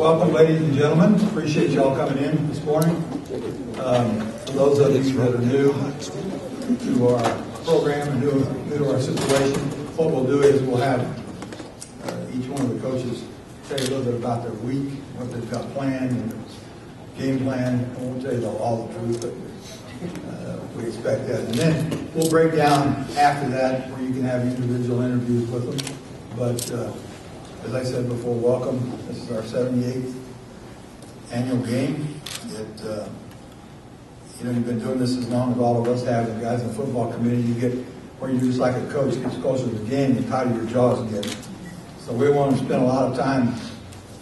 Welcome, ladies and gentlemen. Appreciate y'all coming in this morning. For those of you that are new to our program and new to our situation, what we'll do is we'll have each one of the coaches tell you a little bit about their week, what they've got planned, and game plan. I won't tell you all the truth, but we expect that. And then we'll break down after that where you can have individual interviews with them. But as I said before, welcome. This is our 78th annual game. You've been doing this as long as all of us have. The guys in the football committee, you get where you just like a coach gets closer to the game, the tighter your jaws get. So we want to spend a lot of time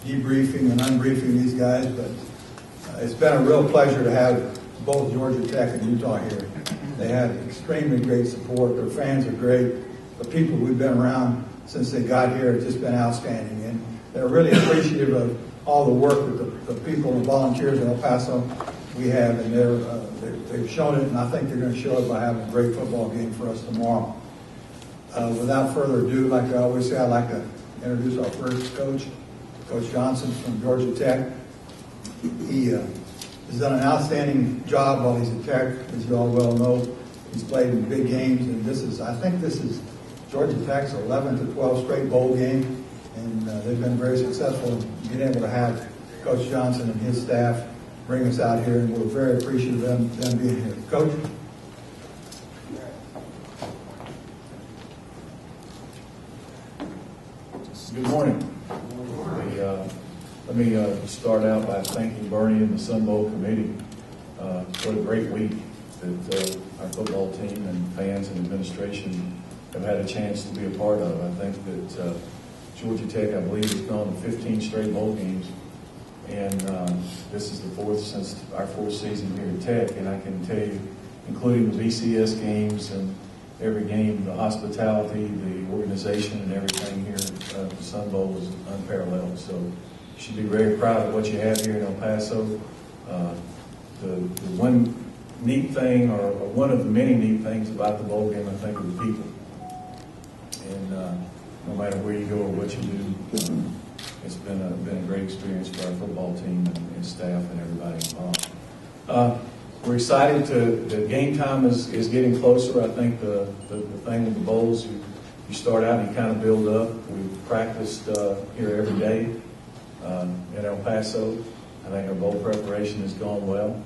debriefing and unbriefing these guys, but it's been a real pleasure to have both Georgia Tech and Utah here. They have extremely great support. Their fans are great. The people we've been around since they got here have just been outstanding, and they're really appreciative of all the work that the people and volunteers in El Paso we have, and they've shown it, and I think they're going to show it by having a great football game for us tomorrow. Without further ado, like I always say, I'd like to introduce our first coach, Coach Judson from Georgia Tech. He has done an outstanding job while he's at Tech, as you all well know. He's played in big games, and I think this is Georgia Tech's 11th to 12th straight bowl game, and they've been very successful in being able to have Coach Johnson and his staff bring us out here, and we're very appreciative of them being here. Coach? Good morning. Let me start out by thanking Bernie and the Sun Bowl Committee for a great week that our football team and fans and administration have had a chance to be a part of. I think that Georgia Tech, I believe, has gone to 15 straight bowl games, and this is the fourth since our fourth season here at Tech, and I can tell you, including the BCS games and every game, the hospitality, the organization, and everything here at the Sun Bowl is unparalleled. So you should be very proud of what you have here in El Paso. The one neat thing, or one of the many neat things about the bowl game, I think, are the people. And no matter where you go or what you do, it's been a great experience for our football team and staff and everybody involved. We're excited the game time is getting closer. I think the thing with the bowls, you start out and you kind of build up. We've practiced here every day in El Paso. I think our bowl preparation has gone well.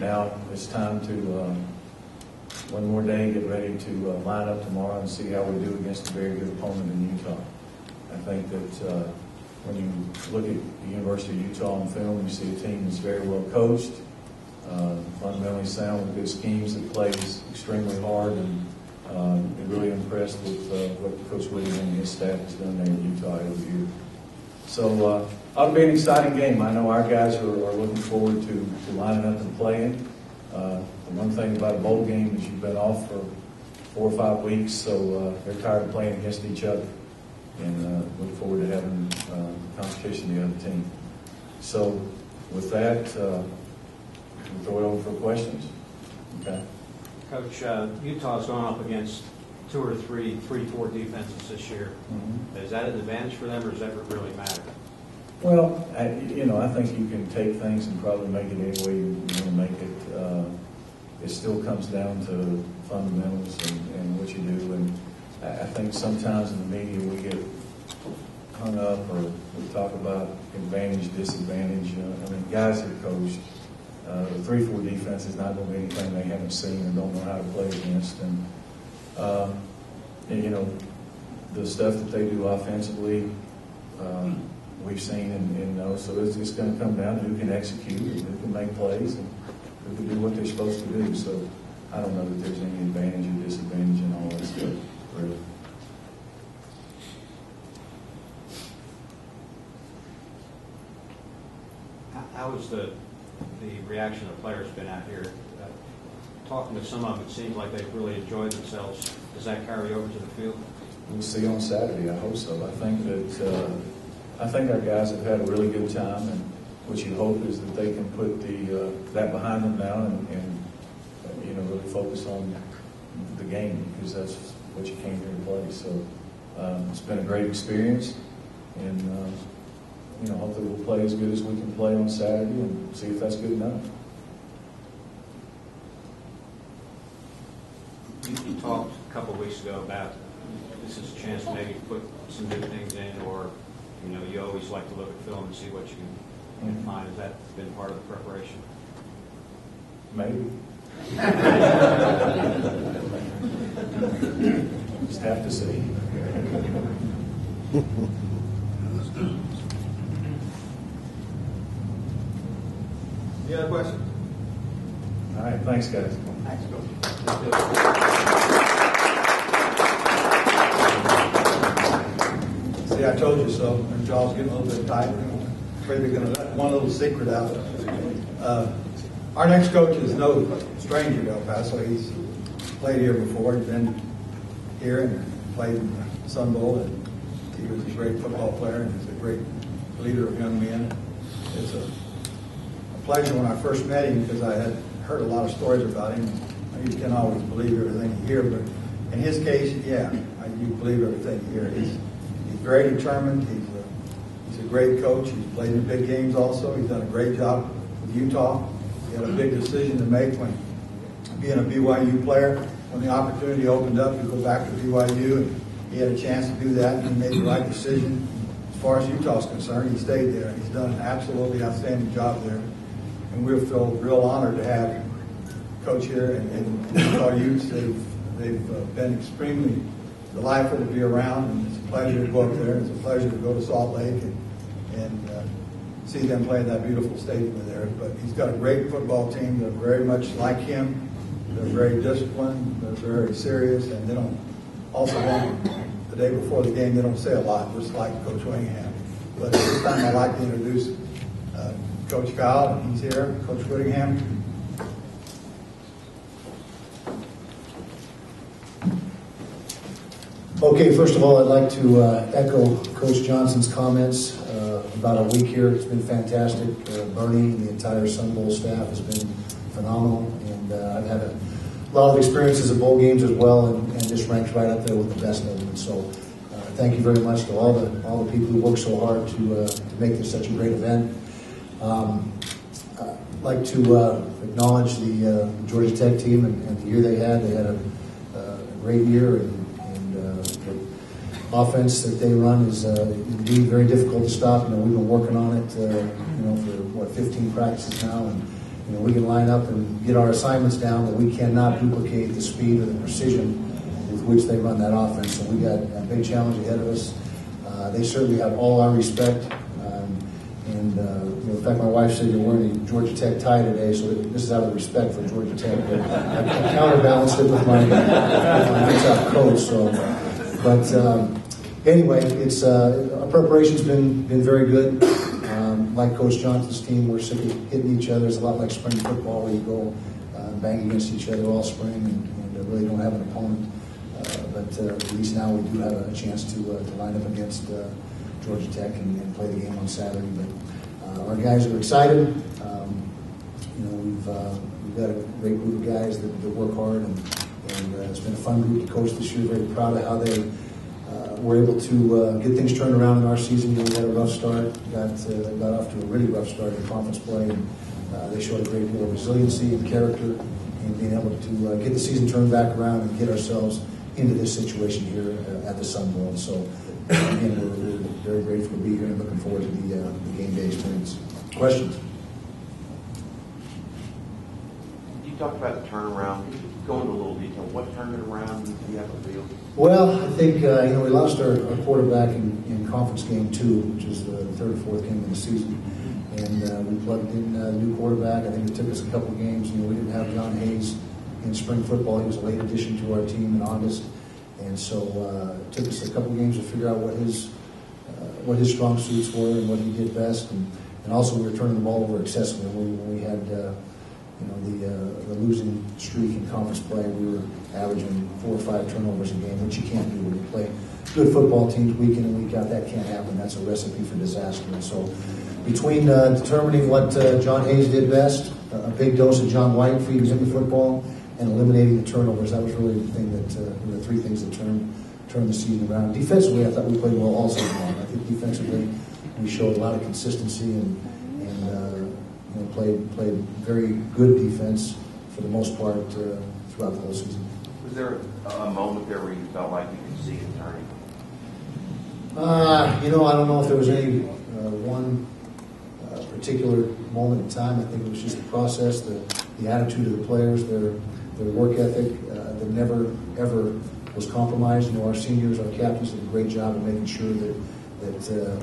Now it's time to one more day, get ready to line up tomorrow and see how we do against a very good opponent in Utah. I think that when you look at the University of Utah on film, you see a team that's very well coached, fundamentally sound with good schemes, that plays extremely hard, and really impressed with what Coach Whittingham and his staff has done there in Utah every year. So it'll be an exciting game. I know our guys are looking forward to lining up and playing. The one thing about a bowl game is you've been off for 4 or 5 weeks, so they're tired of playing against each other, and look forward to having competition with the other team. So with that, we'll throw it over for questions. Okay. Coach, Utah's gone up against 2 or 3, 4 defenses this year. Mm-hmm. Is that an advantage for them, or does that really matter? Well, I think you can take things and probably make it any way you want to make it. It still comes down to fundamentals and what you do. And I think sometimes in the media we get hung up, or we talk about advantage, disadvantage. Guys have coached. The 3-4 defense is not going to be anything they haven't seen and don't know how to play against. And the stuff that they do offensively, we've seen and know. So it's going to come down to who can execute, and who can make plays, and who can do what they're supposed to do. So I don't know that there's any advantage or disadvantage in all that stuff, really. How has the reaction of players been out here? Talking to some of them, it seems like they've really enjoyed themselves. Does that carry over to the field? We'll see on Saturday. I hope so. I think our guys have had a really good time, and what you hope is that they can put that behind them now and really focus on the game, because that's what you came here to play. So it's been a great experience, and hopefully we'll play as good as we can play on Saturday and see if that's good enough. You talked a couple of weeks ago about this is a chance to maybe put some new things in, or you always like to look at film and see what you can find. Has that been part of the preparation? Maybe. Just have to see. Any other questions? All right, thanks, guys. Thanks, Coach. See, I told you so. Their jaw's getting a little bit tight. I'm afraid they're going to let one little secret out. Our next coach is no stranger to El Paso. He's played here before. He's been here and played in the Sun Bowl. And he was a great football player and he's a great leader of young men. It's a pleasure when I first met him because I had heard a lot of stories about him. You can't always believe everything you hear, but in his case, yeah, you believe everything you hear. He's very determined. He's a great coach. He's played in big games also. He's done a great job with Utah. He had a big decision to make when being a BYU player. When the opportunity opened up to go back to BYU, and he had a chance to do that, and he made the right decision. As far as Utah's concerned, he stayed there, and he's done an absolutely outstanding job there. And we feel real honored to have Coach here and Utah Utes. They've been extremely delightful to be around, and it's a pleasure to go up there. It's a pleasure to go to Salt Lake and see them play in that beautiful stadium there. But he's got a great football team. They're very much like him. They're very disciplined. They're very serious, and they don't. Also, the day before the game, they don't say a lot, just like Coach Whittingham. But at this time, I'd like to introduce Coach Kyle. He's here. Coach Whittingham. Okay, first of all, I'd like to echo Coach Johnson's comments about our week here. It's been fantastic. Bernie and the entire Sun Bowl staff has been phenomenal, and I've had a lot of experiences at bowl games as well, and this ranks right up there with the best of them. And so, thank you very much to all the people who worked so hard to make this such a great event. I'd like to acknowledge the Georgia Tech team and the year they had. They had a great year, and the offense that they run is indeed very difficult to stop. We've been working on it, for 15 practices now, and we can line up and get our assignments down, but we cannot duplicate the speed or the precision with which they run that offense. So we got a big challenge ahead of us. They certainly have all our respect. In fact, my wife said you're wearing a Georgia Tech tie today, so this is out of respect for Georgia Tech. But I counterbalanced it with my top coach. Anyway, it's our preparation's been very good. Like Coach Johnson's team, we're sick of hitting each other. It's a lot like spring football where you go bang against each other all spring and really don't have an opponent. But at least now we do have a chance to line up against Georgia Tech and play the game on Saturday. But our guys are excited. We've got a great group of guys that work hard, and it's been a fun group to coach this year. Very proud of how they were able to get things turned around in our season. We had a rough start, got off to a really rough start in conference play, and they showed a great deal of resiliency and character in being able to get the season turned back around and get ourselves into this situation here at the Sun Bowl. So again, we're very grateful to be here and looking forward to the game day experience. Questions? You talked about the turnaround. Could you go into a little detail? What turned it around? Do you have a feel? Well, I think we lost our quarterback in conference game 2, which is the third or fourth game of the season, and we plugged in a new quarterback. I think it took us a couple of games. We didn't have John Hayes in spring football. He was a late addition to our team in August, and so it took us a couple of games to figure out what his strong suits were and what he did best, and also we were turning the ball over excessively. When we had the losing streak in conference play, we were averaging 4 or 5 turnovers a game, which you can't do when you play good football teams week in and week out. That can't happen. That's a recipe for disaster. And so between determining what John Hayes did best, a big dose of John White feeding him the football, and eliminating the turnovers, that was really the thing that the 3 things that turned the season around. Defensively, I thought we played well all season long. I think defensively we showed a lot of consistency and played very good defense for the most part throughout the whole season. Was there a moment there where you felt like you could see it turning? I don't know if there was any one particular moment in time. I think it was just the process, the attitude of the players, their work ethic that never, ever was compromised. Our seniors, our captains did a great job of making sure that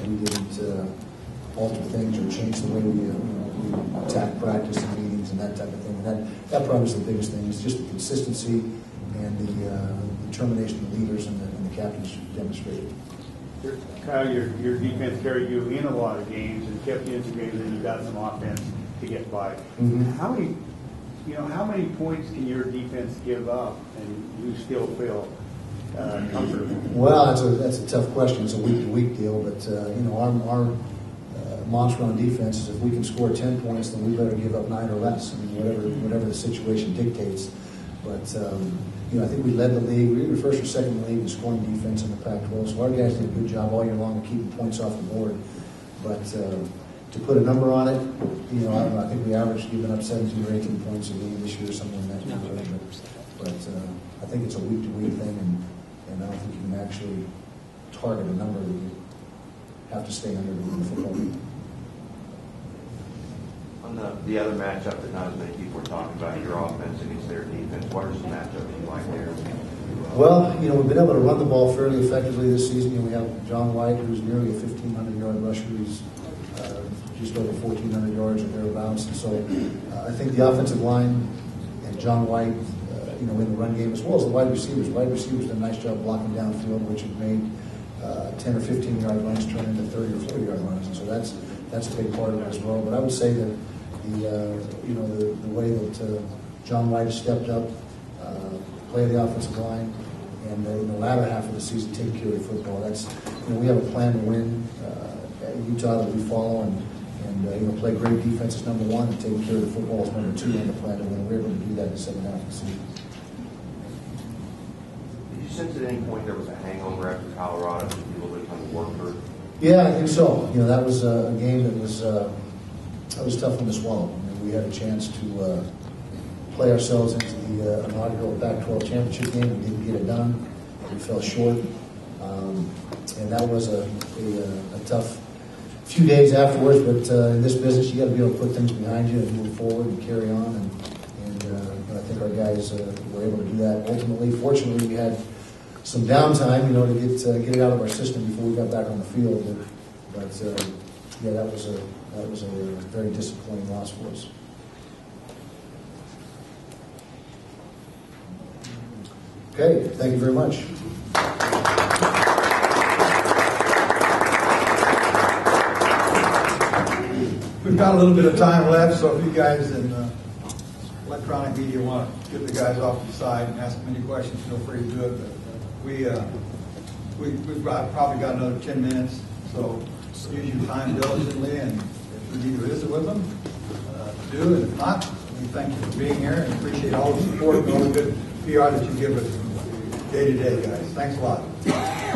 we didn't alter things or change the way we attack practice and meetings and that type of thing. And that probably is the biggest thing, is just the consistency and the determination of the leaders and the captains demonstrated. Kyle, your defense carried you in a lot of games and kept you integrated, and you got some offense to get by. Mm-hmm. How many points can your defense give up and you still feel comfortable? Well, that's a tough question. It's a week-to-week deal, but our mantra on defense is if we can score 10 points, then we better give up 9 or less. I mean, whatever the situation dictates. But I think we led the league. We were first or second in the league in scoring defense in the Pac-12. So our guys did a good job all year long of keeping points off the board. But to put a number on it, I don't know. I think we averaged giving up 17 or 18 points a game this year, something like that. But I think it's a week-to-week thing, and I don't think you can actually target a number that you have to stay under to win the football league. On the other matchup that not as many people were talking about, your offense against their defense, what are some matchups you like there? Well, we've been able to run the ball fairly effectively this season. We have John White, who's nearly a 1,500-yard rusher. He's just over 1,400 yards or thereabouts. And so I think the offensive line and John White, in the run game, as well as the wide receivers. Wide receivers did a nice job blocking downfield, which has made 10 or 15-yard runs turn into 30 or 40-yard runs. And so that's a big part of it as well. But I would say that the way that John White has stepped up, play the offensive line, and in the latter half of the season take care of the football. That's we have a plan to win at Utah that we follow, and play great defense is number one, and taking care of the football is number two on the plan to win. We're able to do that in the second half of the season. Did you sense at any point there was a hangover after Colorado? Did you a little bit of work for? Yeah, I think so. That was a game that was tough one to swallow. We had a chance to play ourselves into the inaugural Pac-12 championship game. We didn't get it done. We fell short, and that was a tough few days afterwards. But in this business, you got to be able to put things behind you and move forward and carry on. And I think our guys were able to do that. Ultimately, fortunately, we had some downtime, to get it out of our system before we got back on the field. But that was a very disappointing loss for us. Okay, thank you very much. We've got a little bit of time left, so if you guys in electronic media want to get the guys off the side and ask them any questions, feel free to do it. But we've probably got another 10 minutes, so use your time diligently, and if you need to visit with them, do. And if not, we thank you for being here and appreciate all the support and all the good PR that you give us day to day, guys. Thanks a lot.